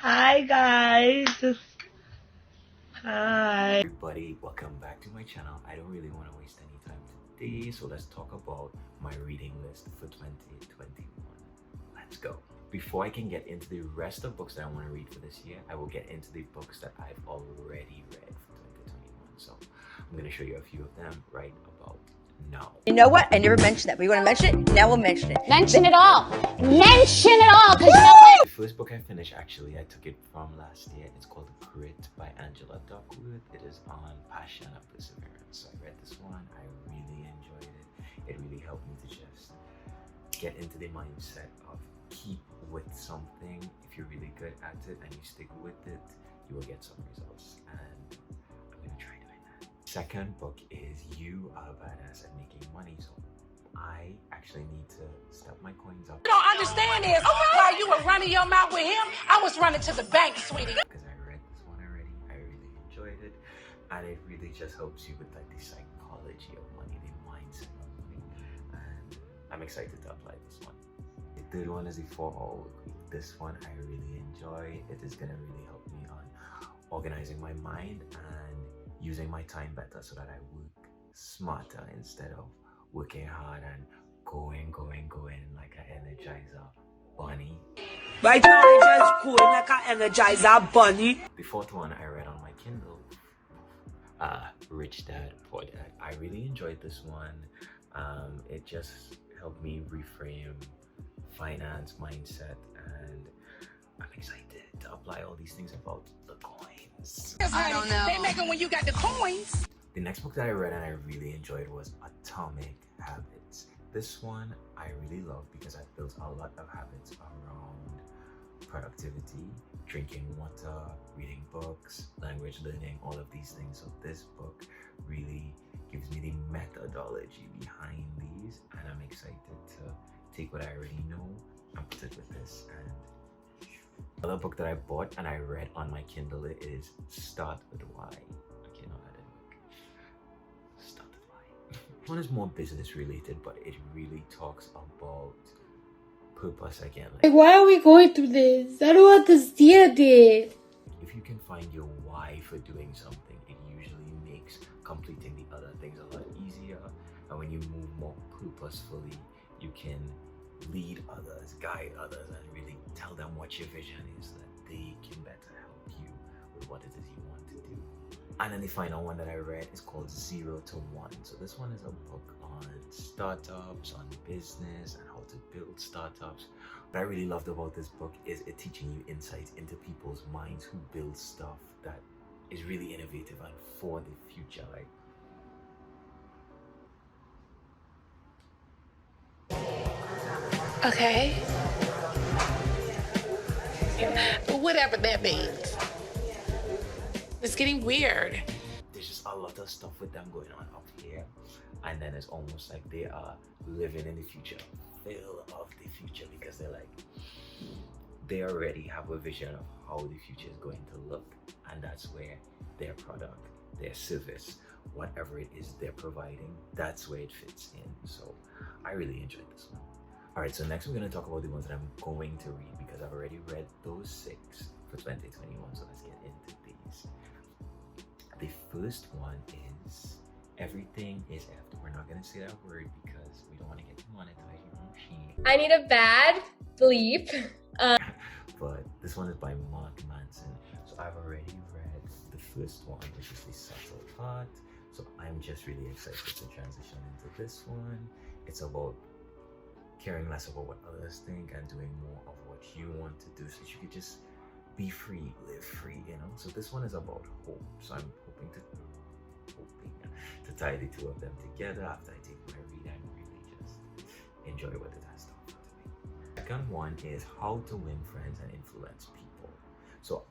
Hi guys. Hi. Everybody, welcome back to my channel. I don't really want to waste any time today, so let's talk about my reading list for 2021. Let's go. Before I can get into the rest of books that I want to read for this year, I will get into the books that I've already read for 2021. So I'm going to show you a few of them right about now. You know what? I never mentioned that. We want to mention it? Now we'll mention it. Mention it all. Mention it all, because you know what? The first book I finished, actually, I took it from last year. It's called Grit by Angela Duckworth. It is on passion and perseverance. So I read this one. I really enjoyed it. It really helped me to just get into the mindset of keep with something. If you're really good at it and you stick with it, you will get some results. And I'm going to try doing that. Second book is You Are a Badass at Making Money. So I actually need to step my coins up. You don't understand this. While you were running your mouth with him, I was running to the bank, sweetie. Because I read this one already, I really enjoyed it, and it really just helps you with like the psychology of money, the mindset of money, and I'm excited to apply this one. The third one is the 4-Hour Workweek. This one I really enjoy. It is gonna really help me on organizing my mind and using my time better so that I work smarter instead of working hard and going like an energizer bunny. Right now I just cool like an energizer bunny. The fourth one I read on my Kindle, Rich Dad Poor Dad. I really enjoyed this one. It just helped me reframe finance mindset, and I'm excited to apply all these things about the coins. I don't know. They make them when you got the coins. The next book that I read and I really enjoyed was Atomic Habits. This one I really love because I've built a lot of habits around productivity, drinking water, reading books, language learning, all of these things. So this book really gives me the methodology behind these, and I'm excited to take what I already know and put it with this. And another book that I bought and I read on my Kindle is Start With Why. Okay, no, that didn't work. Start With Why. This one is more business related, but it really talks about purpose again. Like, why are we going through this? I don't understand it. If you can find your why for doing something, it usually makes completing the other things a lot easier. And when you move more purposefully, you can lead others, guide others, and really tell them what your vision is, so that they can better help you with what it is you want to do. And then the final one that I read is called 0 to 1. So this one is a book on startups, on business, and how to build startups. What I really loved about this book is it teaching you insights into people's minds who build stuff that is really innovative and for the future. Like, Okay. Whatever that means. It's getting weird. there's just a lot of stuff with them going on up here, and then it's almost like they are living in the future, feel of the future, because they're like, they already have a vision of how the future is going to look, and that's where their product, their service, whatever it is they're providing, that's where it fits in. So I really enjoyed this one. All right, so next we're going to talk about the ones that I'm going to read, because I've already read those 6 for 2021. So let's get into these. The first one is Everything Is After. We're not going to say that word because we don't want to get demonetized. You know, she. I need a bad bleep. But this one is by Mark Manson. So I've already read the first one, which is The Subtle Part. So I'm just really excited to transition into this one. It's about caring less about what others think and doing more of what you want to do, so you could just be free, live free, you know. So this one is about hope. So I'm hoping to tie the two of them together after I take my read and really just enjoy what it has to offer to me. Second one is How to Win Friends and Influence People. So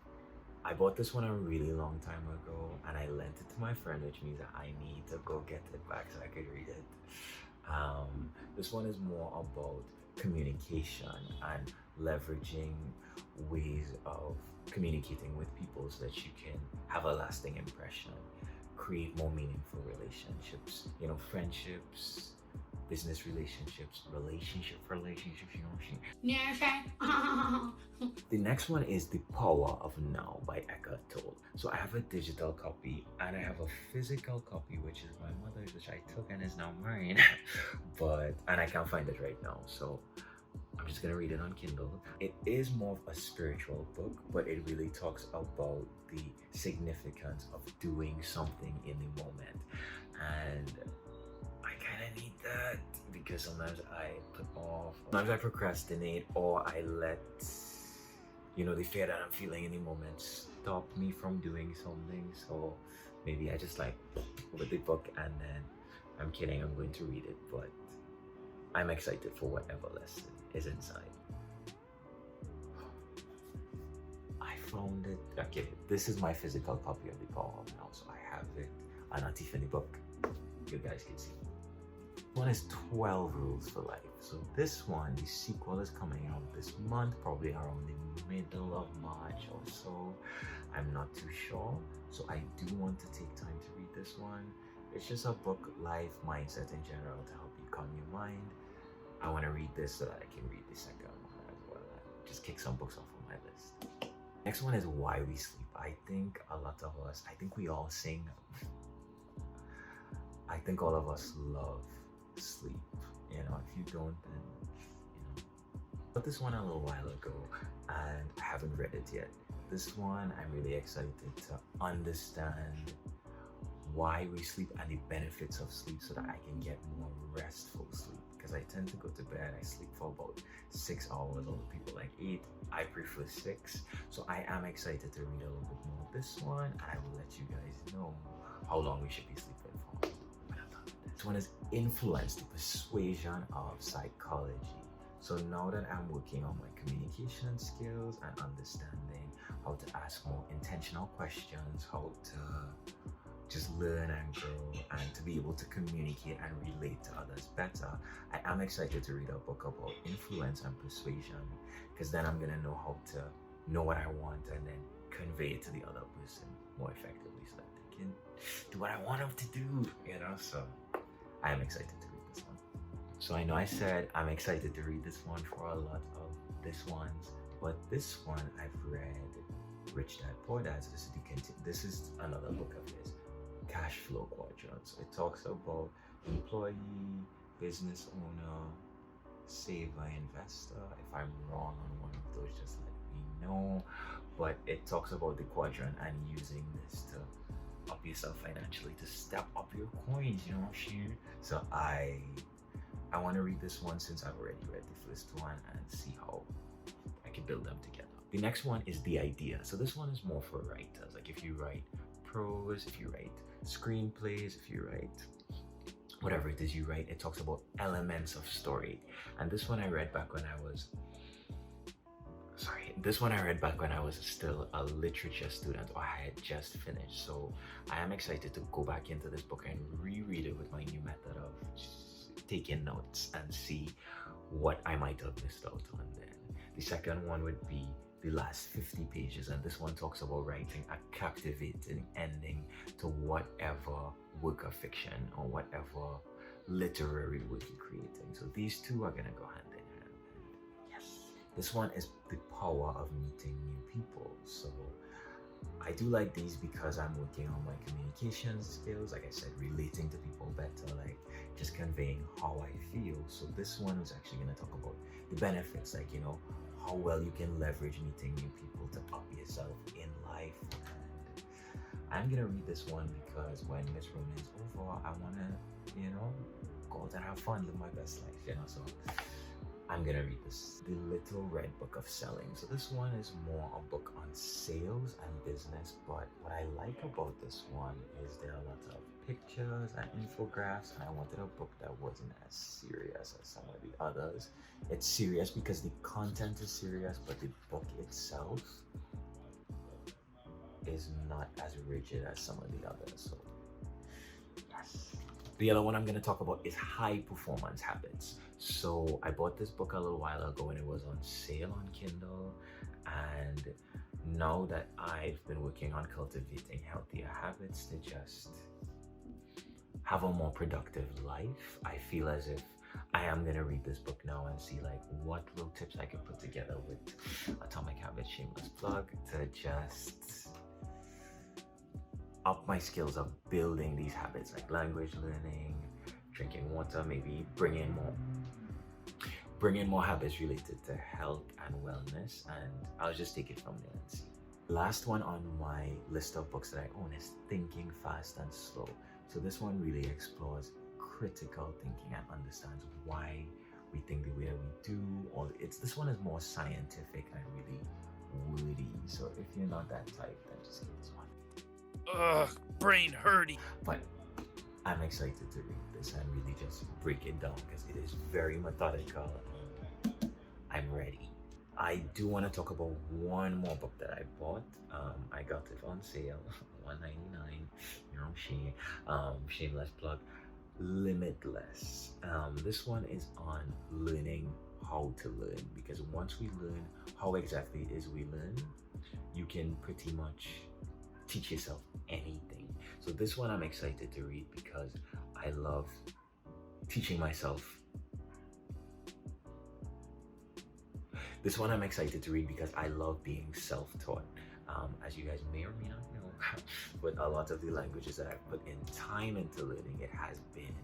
I bought this one a really long time ago and I lent it to my friend, which means that I need to go get it back so I could read it. This one is more about communication and leveraging ways of communicating with people so that you can have a lasting impression, create more meaningful relationships, you know, friendships, business relationships, you know what I'm saying? Yeah, The next one is The Power of Now by Eckhart Tolle. So I have a digital copy and I have a physical copy, which is my mother's, which I took and is now mine. And I can't find it right now. So I'm just gonna read it on Kindle. It is more of a spiritual book, but it really talks about the significance of doing something in the moment. And I kind of need that because sometimes I put off, sometimes I procrastinate, or I let, the fear that I'm feeling in the moment stop me from doing something. So maybe I just with the book and then, I'm kidding, I'm going to read it, but I'm excited for whatever lesson is inside. I found it. Okay, this is my physical copy of The Power of Now, so I have it on a Tiffany book. You guys can see. One is 12 Rules for Life. So this one, the sequel is coming out this month, probably around the middle of March or so. I'm not too sure. So I do want to take time to read this one. It's just a book, life, mindset in general, to help you calm your mind. I want to read this so that I can read the second one as well. Just kick some books off of my list. Next one is Why We Sleep. I think a lot of us, I think we all sing. I think all of us love sleep. If you don't, then, I got this one a little while ago and I haven't read it yet. This one, I'm really excited to understand why we sleep and the benefits of sleep so that I can get more restful sleep. Because I tend to go to bed, I sleep for about 6 hours, other people like 8. I prefer 6. So I am excited to read a little bit more of this one, and I will let you guys know how long we should be sleeping for. This one is Influence, the Persuasion of Psychology. So now that I'm working on my communication skills and understanding how to ask more intentional questions, how to just learn and grow and to be able to communicate and relate to others better, I am excited to read a book about influence and persuasion, because then I'm gonna know how to know what I want and then convey it to the other person more effectively so that they can do what I want them to do, so I am excited to read this one. So I know I said I'm excited to read this one for a lot of this ones, but this one I've read Rich Dad Poor Dad. So this is another book of his, Cash Flow Quadrants. It talks about employee, business owner, saver, investor. If I'm wrong on one of those, just let me know. But it talks about the quadrant and using this to up yourself financially, to step up your coins, So I want to read this one since I've already read the first one and see how I can build them together. The next one is The Idea. So this one is more for writers. Like if you write prose, if you write screenplays, if you write whatever it is you write, it talks about elements of story. And this one I read back when I was still a literature student, or I had just finished. So I am excited to go back into this book and reread it with my new method of taking notes and see what I might have missed out on then. The second one would be the last 50 pages, and this one talks about writing a captivating ending to whatever work of fiction or whatever literary work you're creating. So these two are gonna go hand in hand. Yes. This one is The Power of Meeting New People. So I do like these because I'm working on my communication skills, like I said, relating to people better, like just conveying how I feel. So this one is actually gonna talk about the benefits, like how well you can leverage meeting new people to up yourself in life. And I'm gonna read this one because when Miss Room is over, I wanna, go out and have fun, live my best life, So I'm gonna read this, The Little Red Book of Selling. So this one is more a book on sales and business, but what I like about this one is there are a lot of pictures and infographics, and I wanted a book that wasn't as serious as some of the others. It's serious because the content is serious, but the book itself is not as rigid as some of the others. So yes. The other one I'm going to talk about is High Performance Habits. So I bought this book a little while ago when it was on sale on Kindle, and now that I've been working on cultivating healthier habits to just have a more productive life, I feel as if I am gonna read this book now and see like what little tips I can put together with Atomic Habits shameless plug to just up my skills of building these habits like language learning, drinking water, maybe bring in more habits related to health and wellness, and I'll just take it from there and see. Last one on my list of books that I own is Thinking Fast and Slow. So this one really explores critical thinking and understands why we think the way we do. Or this one is more scientific and really woody. So if you're not that type, then just give this one. Ugh, brain hurty. But I'm excited to read this and really just break it down because it is very methodical and I'm ready. I do want to talk about one more book that I bought. I got it on sale, $1.99. You know, shameless plug. Limitless. This one is on learning how to learn, because once we learn how exactly it is we learn, you can pretty much teach yourself anything. So this one I'm excited to read because I love teaching myself. This one I'm excited to read because I love being self-taught. As you guys may or may not know, with a lot of the languages that I've put in time into learning, it has been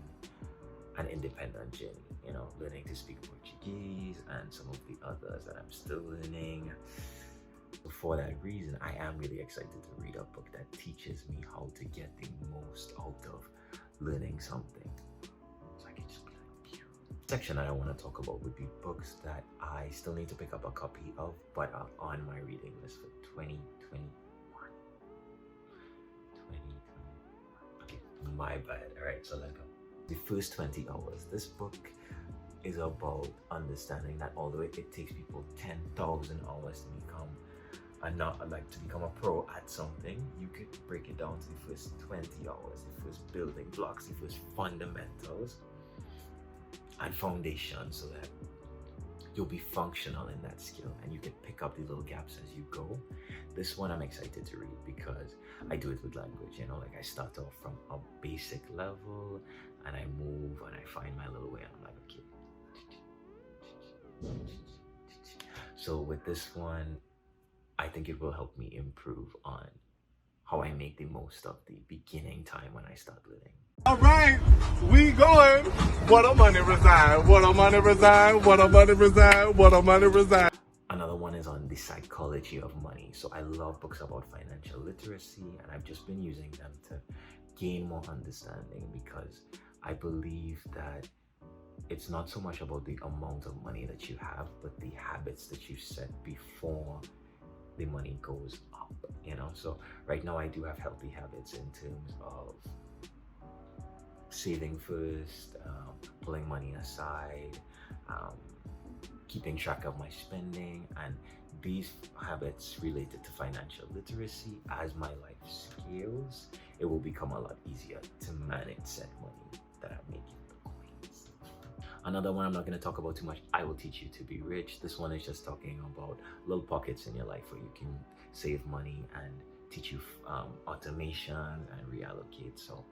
an independent journey. You know, learning to speak Portuguese and some of the others that I'm still learning. For that reason, I am really excited to read a book that teaches me how to get the most out of learning something. So I can just be like, pew. Section that I want to talk about would be books that I still need to pick up a copy of, but are on my reading list for 2021. Okay, my bad. All right, so let's go. The First 20 Hours. This book is about understanding that although it takes people 10,000 hours to become a pro at something, you could break it down to the first 20 hours, the first building blocks, the first fundamentals and foundation, so that you'll be functional in that skill and you can pick up the little gaps as you go. This one I'm excited to read because I do it with language, you know, like I start off from a basic level and I move and I find my little way and I'm like, okay. So with this one, I think it will help me improve on how I make the most of the beginning time when I start learning. All right, we going. What a money reside, what a money reside, what a money reside, what a money reside. Another one is on the psychology of money. So I love books about financial literacy and I've just been using them to gain more understanding because I believe that it's not so much about the amount of money that you have, but the habits that you set before the money goes up, you know? So right now I do have healthy habits in terms of saving first, pulling money aside, keeping track of my spending, and these habits related to financial literacy. As my life scales, it will become a lot easier to manage said money that I'm making. Another one I'm not going to talk about too much, I Will Teach You to Be Rich. This one is just talking about little pockets in your life where you can save money and teach you automation and reallocate. So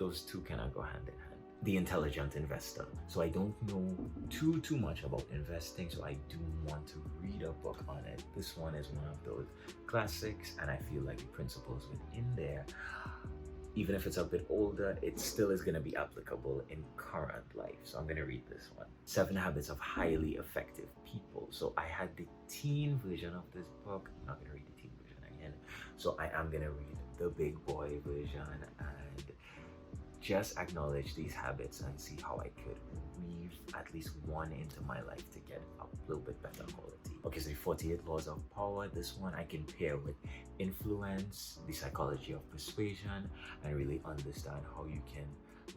those two kind of go hand in hand. The Intelligent Investor. So I don't know too much about investing, so I do want to read a book on it. This one is one of those classics and I feel like the principles within there, even if it's a bit older, it still is going to be applicable in current life. So I'm going to read this one. 7 Habits of Highly Effective People. So I had the teen version of this book. I'm not going to read the teen version again. So I am going to read the big boy version and just acknowledge these habits and see how I could weave at least one into my life to get a little bit better quality. Okay, so 48 Laws of Power. This one I can pair with influence, the psychology of persuasion, and really understand how you can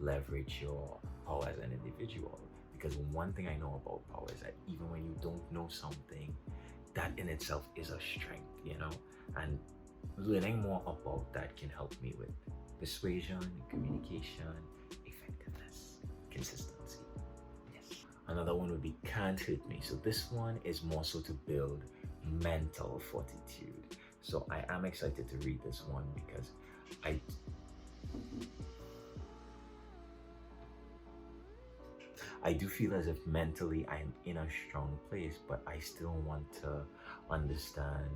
leverage your power as an individual. Because one thing I know about power is that even when you don't know something, that in itself is a strength, you know? And learning more about that can help me with persuasion, communication, effectiveness, consistency. Yes. Another one would be Can't Hurt Me. So this one is more so to build mental fortitude. So I am excited to read this one because I do feel as if mentally I'm in a strong place, but I still want to understand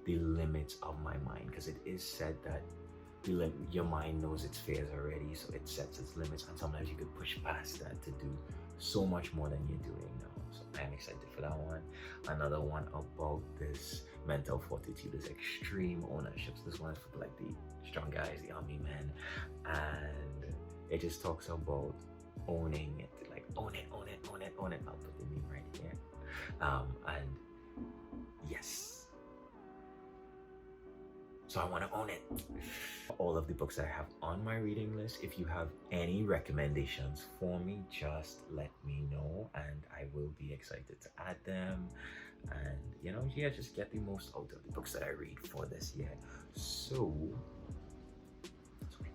the limits of my mind, because it is said that your mind knows its fears already, so it sets its limits, and sometimes you could push past that to do so much more than you're doing now. So I'm excited for that one. Another one about this mental fortitude is extreme ownership. So this one is for like the strong guys, the army men, and it just talks about owning it, like own it. I'll put the meme right here. And yes. So I want to own it. All of the books that I have on my reading list, if you have any recommendations for me, just let me know and I will be excited to add them. And you know, yeah, just get the most out of the books that I read for this year. So it's windy.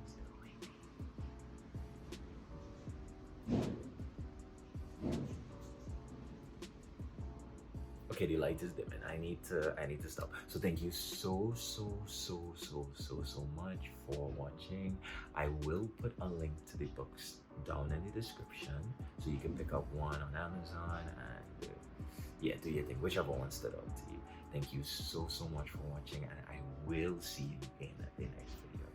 Still windy. Okay, the light is dimming. I need to stop. So thank you so much for watching. I will put a link to the books down in the description so you can pick up one on Amazon and yeah, do your thing, whichever one stood out to you. Thank you so much for watching, and I will see you in the next video.